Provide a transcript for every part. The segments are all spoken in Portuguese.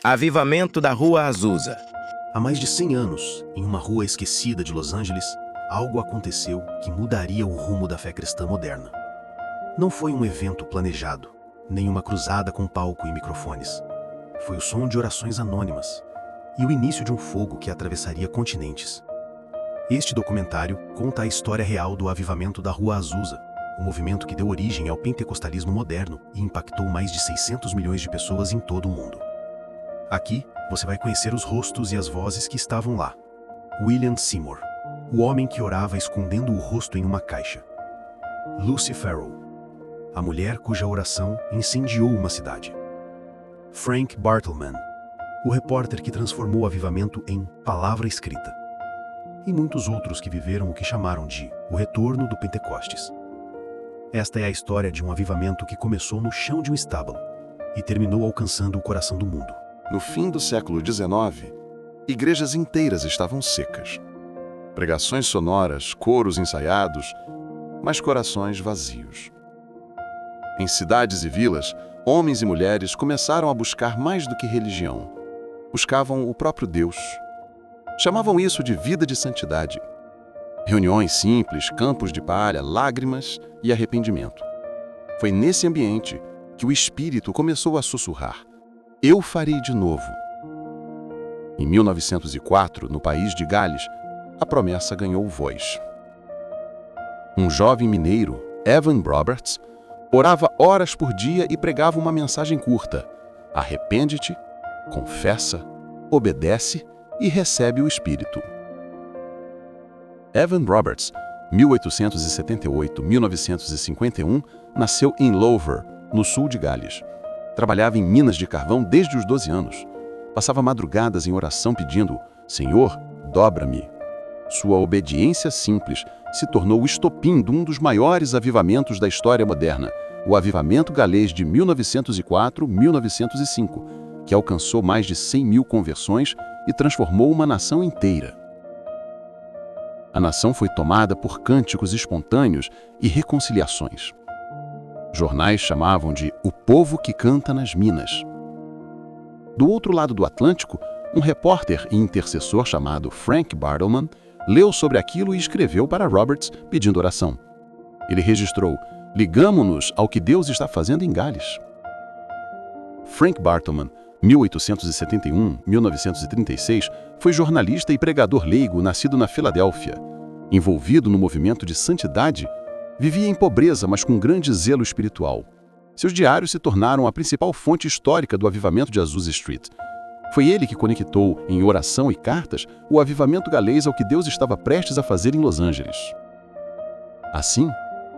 Avivamento da Rua Azusa. Há mais de 100 anos, em uma rua esquecida de Los Angeles, algo aconteceu que mudaria o rumo da fé cristã moderna. Não foi um evento planejado, nem uma cruzada com palco e microfones. Foi o som de orações anônimas e o início de um fogo que atravessaria continentes. Este documentário conta a história real do avivamento da Rua Azusa, o movimento que deu origem ao pentecostalismo moderno e impactou mais de 600 milhões de pessoas em todo o mundo. Aqui, você vai conhecer os rostos e as vozes que estavam lá. William Seymour, o homem que orava escondendo o rosto em uma caixa. Lucy Farrell, a mulher cuja oração incendiou uma cidade. Frank Bartleman, o repórter que transformou o avivamento em palavra escrita. E muitos outros que viveram o que chamaram de o retorno do Pentecostes. Esta é a história de um avivamento que começou no chão de um estábulo e terminou alcançando o coração do mundo. No fim do século XIX, igrejas inteiras estavam secas. Pregações sonoras, coros ensaiados, mas corações vazios. Em cidades e vilas, homens e mulheres começaram a buscar mais do que religião. Buscavam o próprio Deus. Chamavam isso de vida de santidade. Reuniões simples, campos de palha, lágrimas e arrependimento. Foi nesse ambiente que o Espírito começou a sussurrar: "Eu farei de novo." Em 1904, no país de Gales, a promessa ganhou voz. Um jovem mineiro, Evan Roberts, orava horas por dia e pregava uma mensagem curta: arrepende-te, confessa, obedece e recebe o Espírito. Evan Roberts, 1878-1951, nasceu em Lover, no sul de Gales. Trabalhava em minas de carvão desde os 12 anos. Passava madrugadas em oração pedindo: "Senhor, dobra-me." Sua obediência simples se tornou o estopim de um dos maiores avivamentos da história moderna, o Avivamento Galês de 1904-1905, que alcançou mais de 100 mil conversões e transformou uma nação inteira. A nação foi tomada por cânticos espontâneos e reconciliações. Jornais chamavam de "o povo que canta nas minas." Do outro lado do Atlântico, um repórter e intercessor chamado Frank Bartleman leu sobre aquilo e escreveu para Roberts pedindo oração. Ele registrou: "Ligamo-nos ao que Deus está fazendo em Gales." Frank Bartleman, 1871-1936, foi jornalista e pregador leigo nascido na Filadélfia. Envolvido no movimento de santidade, vivia em pobreza, mas com grande zelo espiritual. Seus diários se tornaram a principal fonte histórica do avivamento de Azusa Street. Foi ele que conectou, em oração e cartas, o avivamento galês ao que Deus estava prestes a fazer em Los Angeles. Assim,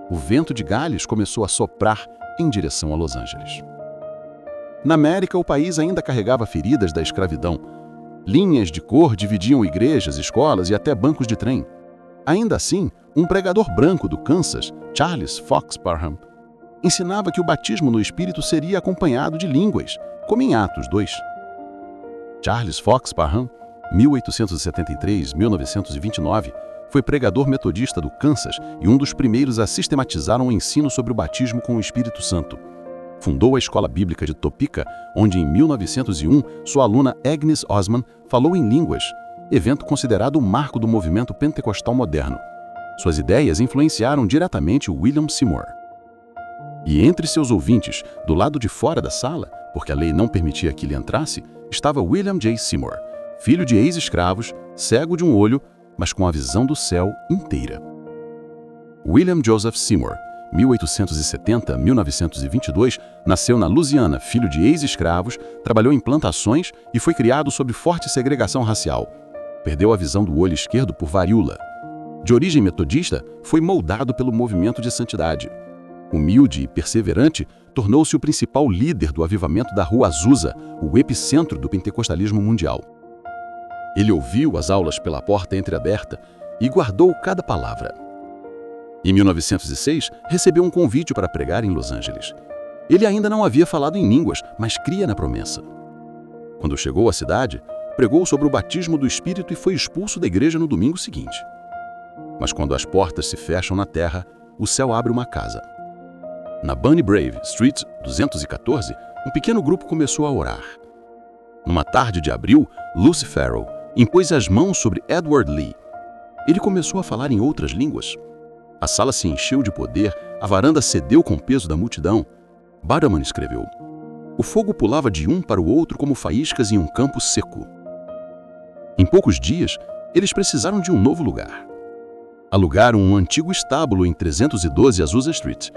o vento de Gales começou a soprar em direção a Los Angeles. Na América, o país ainda carregava feridas da escravidão. Linhas de cor dividiam igrejas, escolas e até bancos de trem. Ainda assim, um pregador branco do Kansas, Charles Fox Parham, ensinava que o batismo no Espírito seria acompanhado de línguas, como em Atos 2. Charles Fox Parham, 1873-1929, foi pregador metodista do Kansas e um dos primeiros a sistematizar um ensino sobre o batismo com o Espírito Santo. Fundou a Escola Bíblica de Topeka, onde em 1901 sua aluna Agnes Osman falou em línguas, evento considerado o marco do movimento pentecostal moderno. Suas ideias influenciaram diretamente William Seymour. E entre seus ouvintes, do lado de fora da sala, porque a lei não permitia que ele entrasse, estava William J. Seymour, filho de ex-escravos, cego de um olho, mas com a visão do céu inteira. William Joseph Seymour, 1870-1922, nasceu na Louisiana, filho de ex-escravos, trabalhou em plantações e foi criado sob forte segregação racial. Perdeu a visão do olho esquerdo por varíola. De origem metodista, foi moldado pelo movimento de santidade. Humilde e perseverante, tornou-se o principal líder do avivamento da Rua Azusa, o epicentro do pentecostalismo mundial. Ele ouviu as aulas pela porta entreaberta e guardou cada palavra. Em 1906, recebeu um convite para pregar em Los Angeles. Ele ainda não havia falado em línguas, mas cria na promessa. Quando chegou à cidade, pregou sobre o batismo do Espírito e foi expulso da igreja no domingo seguinte. Mas quando as portas se fecham na terra, o céu abre uma casa. Na Bunny Brave Street 214, um pequeno grupo começou a orar. Numa tarde de abril, Lucy Farrell impôs as mãos sobre Edward Lee. Ele começou a falar em outras línguas. A sala se encheu de poder, a varanda cedeu com o peso da multidão. Bardaman escreveu: o fogo pulava de um para o outro como faíscas em um campo seco. Em poucos dias, eles precisaram de um novo lugar. Alugaram um antigo estábulo em 312 Azusa Street.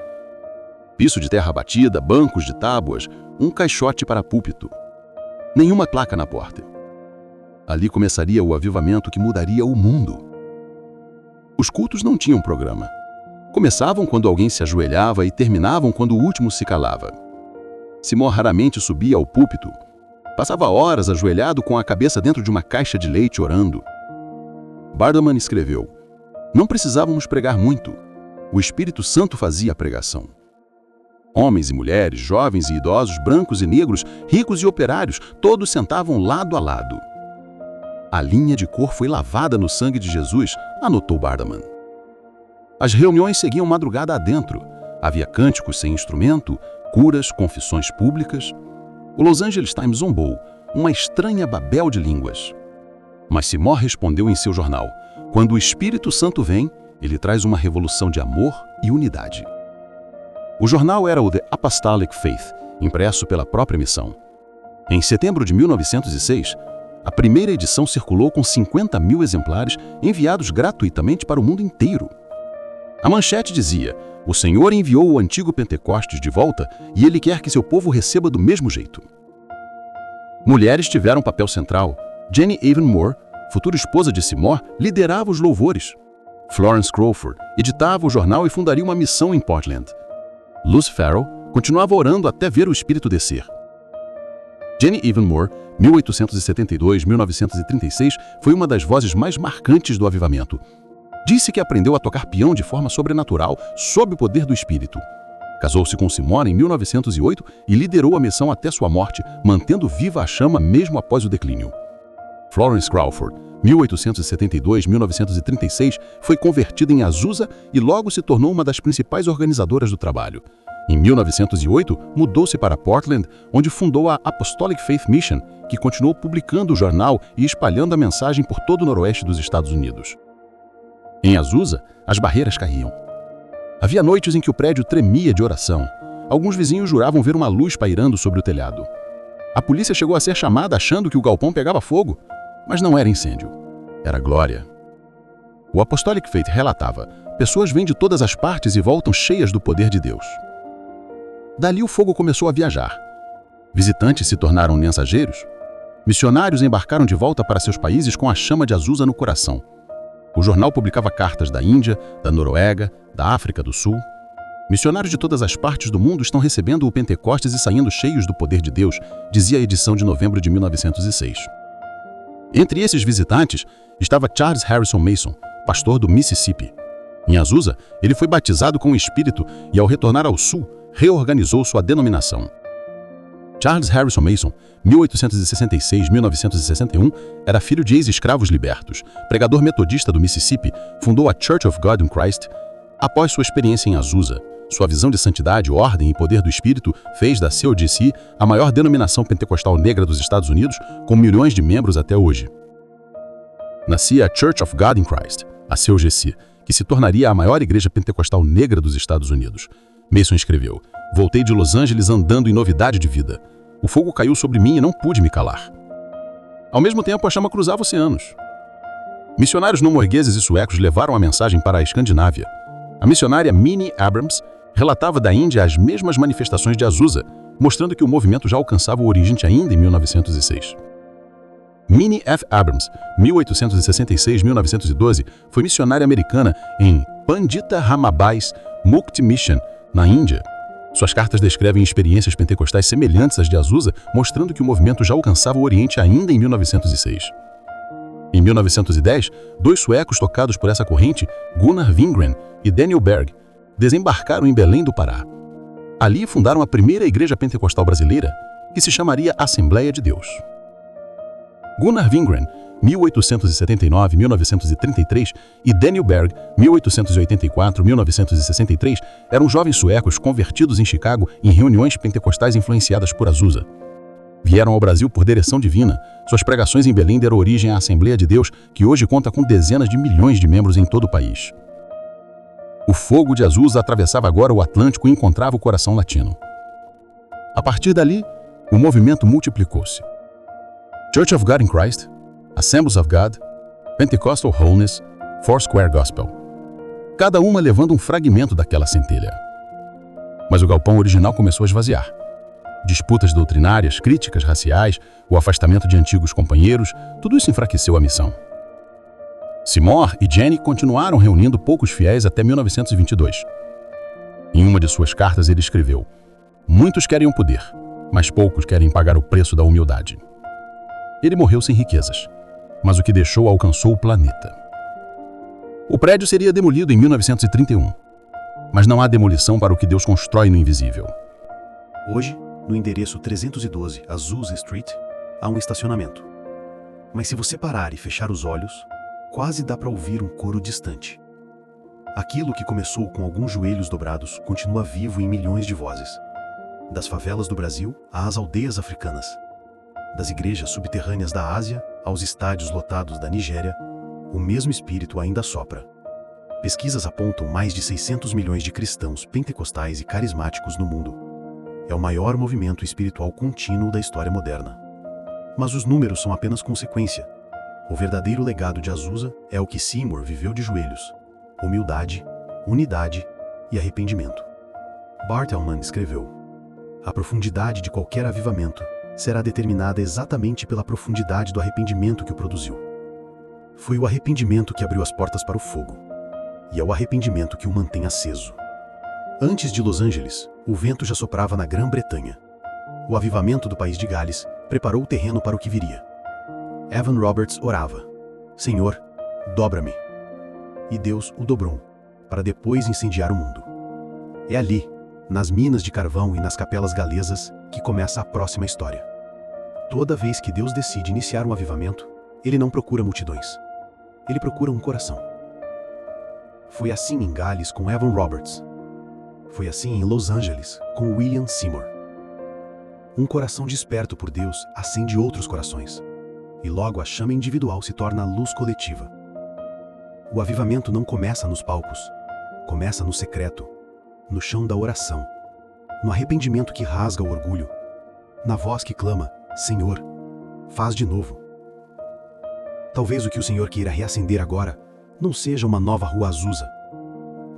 Piso de terra batida, bancos de tábuas, um caixote para púlpito. Nenhuma placa na porta. Ali começaria o avivamento que mudaria o mundo. Os cultos não tinham programa. Começavam quando alguém se ajoelhava e terminavam quando o último se calava. Seymour raramente subia ao púlpito. Passava horas ajoelhado com a cabeça dentro de uma caixa de leite orando. Bardaman escreveu: não precisávamos pregar muito. O Espírito Santo fazia a pregação. Homens e mulheres, jovens e idosos, brancos e negros, ricos e operários, todos sentavam lado a lado. A linha de cor foi lavada no sangue de Jesus, anotou Bardaman. As reuniões seguiam madrugada adentro. Havia cânticos sem instrumento, curas, confissões públicas. O Los Angeles Times zombou, uma estranha babel de línguas. Mas Seymour respondeu em seu jornal: quando o Espírito Santo vem, ele traz uma revolução de amor e unidade. O jornal era o The Apostolic Faith, impresso pela própria missão. Em setembro de 1906, a primeira edição circulou com 50 mil exemplares enviados gratuitamente para o mundo inteiro. A manchete dizia: o Senhor enviou o antigo Pentecostes de volta e Ele quer que seu povo receba do mesmo jeito. Mulheres tiveram papel central. Jenny Avon Moore, futura esposa de Seymour, liderava os louvores. Florence Crawford editava o jornal e fundaria uma missão em Portland. Lucy Farrell continuava orando até ver o Espírito descer. Jenny Avon Moore, 1872-1936, foi uma das vozes mais marcantes do avivamento. Disse que aprendeu a tocar pião de forma sobrenatural, sob o poder do Espírito. Casou-se com Seymour em 1908 e liderou a missão até sua morte, mantendo viva a chama mesmo após o declínio. Florence Crawford, 1872-1936, foi convertida em Azusa e logo se tornou uma das principais organizadoras do trabalho. Em 1908, mudou-se para Portland, onde fundou a Apostolic Faith Mission, que continuou publicando o jornal e espalhando a mensagem por todo o noroeste dos Estados Unidos. Em Azusa, as barreiras caíam. Havia noites em que o prédio tremia de oração. Alguns vizinhos juravam ver uma luz pairando sobre o telhado. A polícia chegou a ser chamada achando que o galpão pegava fogo, mas não era incêndio, era glória. O Apostolic Faith relatava: pessoas vêm de todas as partes e voltam cheias do poder de Deus. Dali o fogo começou a viajar. Visitantes se tornaram mensageiros. Missionários embarcaram de volta para seus países com a chama de Azusa no coração. O jornal publicava cartas da Índia, da Noruega, da África do Sul. Missionários de todas as partes do mundo estão recebendo o Pentecostes e saindo cheios do poder de Deus, dizia a edição de novembro de 1906. Entre esses visitantes estava Charles Harrison Mason, pastor do Mississippi. Em Azusa, ele foi batizado com o Espírito e, ao retornar ao Sul, reorganizou sua denominação. Charles Harrison Mason, 1866-1961, era filho de ex-escravos libertos. Pregador metodista do Mississippi, fundou a Church of God in Christ. Após sua experiência em Azusa, sua visão de santidade, ordem e poder do Espírito fez da COGC a maior denominação pentecostal negra dos Estados Unidos, com milhões de membros até hoje. Nascia a Church of God in Christ, a COGC, que se tornaria a maior igreja pentecostal negra dos Estados Unidos. Mason escreveu: voltei de Los Angeles andando em novidade de vida. O fogo caiu sobre mim e não pude me calar. Ao mesmo tempo, a chama cruzava oceanos. Missionários noruegueses e suecos levaram a mensagem para a Escandinávia. A missionária Minnie Abrams relatava da Índia as mesmas manifestações de Azusa, mostrando que o movimento já alcançava o Oriente ainda em 1906. Minnie F. Abrams, 1866-1912, foi missionária americana em Pandita Ramabais Mukti Mission, na Índia. Suas cartas descrevem experiências pentecostais semelhantes às de Azusa, mostrando que o movimento já alcançava o Oriente ainda em 1906. Em 1910, dois suecos tocados por essa corrente, Gunnar Wingren e Daniel Berg, desembarcaram em Belém do Pará. Ali fundaram a primeira igreja pentecostal brasileira, que se chamaria Assembleia de Deus. Gunnar Wingren, 1879-1933, e Daniel Berg, 1884-1963, eram jovens suecos convertidos em Chicago em reuniões pentecostais influenciadas por Azusa. Vieram ao Brasil por direção divina. Suas pregações em Belém deram origem à Assembleia de Deus, que hoje conta com dezenas de milhões de membros em todo o país. O fogo de Azusa atravessava agora o Atlântico e encontrava o coração latino. A partir dali, o movimento multiplicou-se. Church of God in Christ, Assemblies of God, Pentecostal Wholeness, Foursquare Gospel. Cada uma levando um fragmento daquela centelha. Mas o galpão original começou a esvaziar. Disputas doutrinárias, críticas raciais, o afastamento de antigos companheiros, tudo isso enfraqueceu a missão. Seymour e Jenny continuaram reunindo poucos fiéis até 1922. Em uma de suas cartas ele escreveu: "Muitos querem o poder, mas poucos querem pagar o preço da humildade." Ele morreu sem riquezas, mas o que deixou alcançou o planeta. O prédio seria demolido em 1931, mas não há demolição para o que Deus constrói no invisível. Hoje, no endereço 312 Azusa Street, há um estacionamento. Mas se você parar e fechar os olhos, quase dá para ouvir um coro distante. Aquilo que começou com alguns joelhos dobrados continua vivo em milhões de vozes. Das favelas do Brasil às aldeias africanas. Das igrejas subterrâneas da Ásia aos estádios lotados da Nigéria, o mesmo espírito ainda sopra. Pesquisas apontam mais de 600 milhões de cristãos pentecostais e carismáticos no mundo. É o maior movimento espiritual contínuo da história moderna. Mas os números são apenas consequência. O verdadeiro legado de Azusa é o que Seymour viveu de joelhos: humildade, unidade e arrependimento. Bartelmann escreveu: "A profundidade de qualquer avivamento será determinada exatamente pela profundidade do arrependimento que o produziu. Foi o arrependimento que abriu as portas para o fogo, e é o arrependimento que o mantém aceso." Antes de Los Angeles, o vento já soprava na Grã-Bretanha. O avivamento do país de Gales preparou o terreno para o que viria. Evan Roberts orava: "Senhor, dobra-me." E Deus o dobrou, para depois incendiar o mundo. É ali, nas minas de carvão e nas capelas galesas, que começa a próxima história. Toda vez que Deus decide iniciar um avivamento, Ele não procura multidões. Ele procura um coração. Foi assim em Gales com Evan Roberts. Foi assim em Los Angeles com William Seymour. Um coração desperto por Deus acende outros corações. E logo a chama individual se torna a luz coletiva. O avivamento não começa nos palcos. Começa no secreto, no chão da oração, no arrependimento que rasga o orgulho, na voz que clama: "Senhor, faz de novo." Talvez o que o Senhor queira reacender agora não seja uma nova rua Azusa,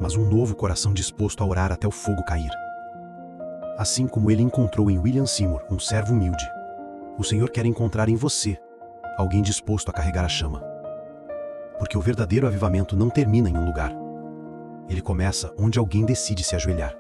mas um novo coração disposto a orar até o fogo cair. Assim como ele encontrou em William Seymour um servo humilde, o Senhor quer encontrar em você alguém disposto a carregar a chama. Porque o verdadeiro avivamento não termina em um lugar. Ele começa onde alguém decide se ajoelhar.